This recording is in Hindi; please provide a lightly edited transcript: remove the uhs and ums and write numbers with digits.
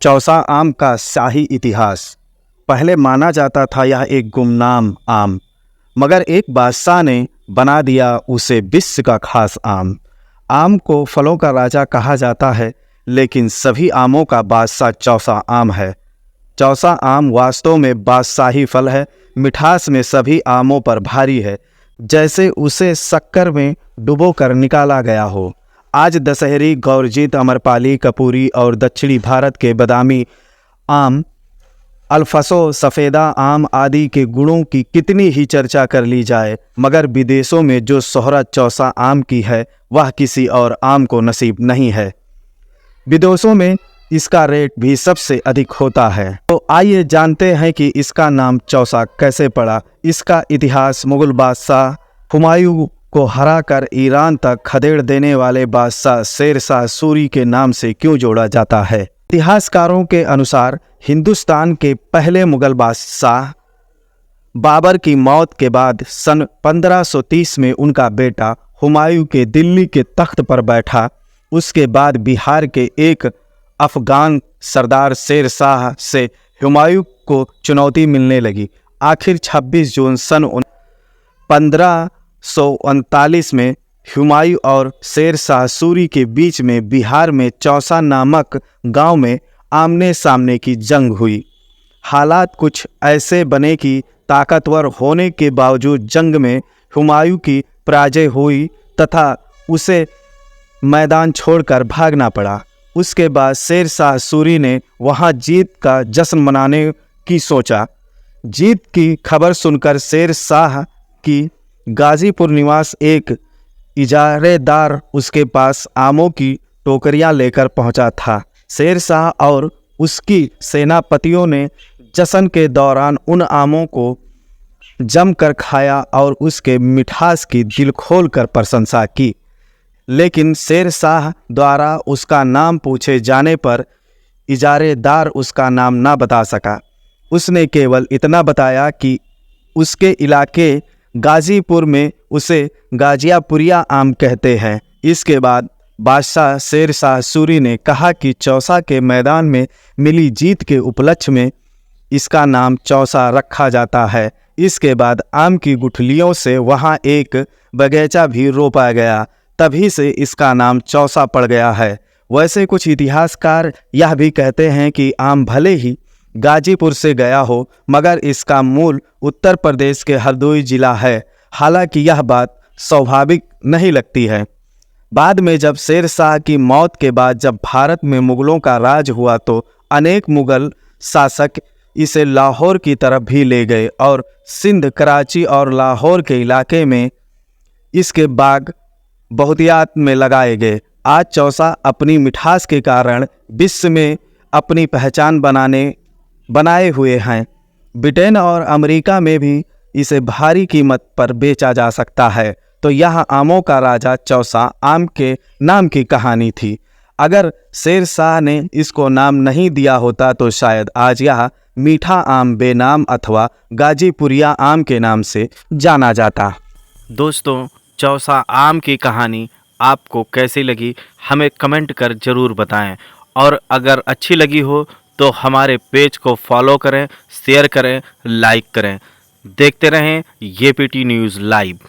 चौसा आम का शाही इतिहास। पहले माना जाता था यह एक गुमनाम आम, मगर एक बादशाह ने बना दिया उसे विश्व का खास आम। आम को फलों का राजा कहा जाता है, लेकिन सभी आमों का बादशाह चौसा आम है। चौसा आम वास्तव में बादशाही फल है। मिठास में सभी आमों पर भारी है, जैसे उसे शक्कर में डुबो कर निकाला गया हो। आज दशहरी, गौरजीत, अमरपाली, कपूरी और दक्षिणी भारत के बादामी आम, अल्फांसो, सफ़ेदा आम आदि के गुणों की कितनी ही चर्चा कर ली जाए, मगर विदेशों में जो शोहरत चौसा आम की है वह किसी और आम को नसीब नहीं है। विदेशों में इसका रेट भी सबसे अधिक होता है। तो आइए जानते हैं कि इसका नाम चौसा कैसे पड़ा। इसका इतिहास मुगल बादशाह हुमायूं को हराकर ईरान तक खदेड़ देने वाले बादशाह शेर शाह सूरी के नाम से क्यों जोड़ा जाता है। इतिहासकारों के अनुसार हिंदुस्तान के पहले मुगल बादशाह बाबर की मौत के बाद सन 1530 में उनका बेटा हुमायूं के दिल्ली के तख्त पर बैठा। उसके बाद बिहार के एक अफगान सरदार शेर शाह से हुमायूं को चुनौती मिलने लगी। आखिर 26 जून सन 1539 में हुमायूं और शेर शाह सूरी के बीच में बिहार में चौसा नामक गांव में आमने सामने की जंग हुई। हालात कुछ ऐसे बने कि ताकतवर होने के बावजूद जंग में हुमायूं की पराजय हुई तथा उसे मैदान छोड़कर भागना पड़ा। उसके बाद शेर शाह सूरी ने वहां जीत का जश्न मनाने की सोचा। जीत की खबर सुनकर शेर शाह की गाजीपुर निवास एक इजारेदार उसके पास आमों की टोकरियां लेकर पहुंचा था। शेर शाह और उसकी सेनापतियों ने जश्न के दौरान उन आमों को जमकर खाया और उसके मिठास की दिल खोलकर प्रशंसा की। लेकिन शेर शाह द्वारा उसका नाम पूछे जाने पर इजारेदार उसका नाम ना बता सका। उसने केवल इतना बताया कि उसके इलाके गाजीपुर में उसे गाजियापुरिया आम कहते हैं। इसके बाद बादशाह शेर शाह सूरी ने कहा कि चौसा के मैदान में मिली जीत के उपलक्ष्य में इसका नाम चौसा रखा जाता है। इसके बाद आम की गुठलियों से वहाँ एक बगीचा भी रोपा गया, तभी से इसका नाम चौसा पड़ गया है। वैसे कुछ इतिहासकार यह भी कहते हैं कि आम भले ही गाजीपुर से गया हो, मगर इसका मूल उत्तर प्रदेश के हरदोई जिला है। हालांकि यह बात स्वाभाविक नहीं लगती है। बाद में जब शेर शाह की मौत के बाद जब भारत में मुगलों का राज हुआ तो अनेक मुगल शासक इसे लाहौर की तरफ भी ले गए और सिंध, कराची और लाहौर के इलाके में इसके बाग बहुतियात में लगाए गए। आज चौसा अपनी मिठास के कारण विश्व में अपनी पहचान बनाए हुए हैं। ब्रिटेन और अमेरिका में भी इसे भारी कीमत पर बेचा जा सकता है। तो यह आमों का राजा चौसा आम के नाम की कहानी थी। अगर शेर शाह ने इसको नाम नहीं दिया होता तो शायद आज यह मीठा आम बेनाम अथवा गाजीपुरिया आम के नाम से जाना जाता। दोस्तों, चौसा आम की कहानी आपको कैसी लगी हमें कमेंट कर ज़रूर बताएं, और अगर अच्छी लगी हो तो हमारे पेज को फॉलो करें, शेयर करें, लाइक करें। देखते रहें येपीटी न्यूज़ लाइव।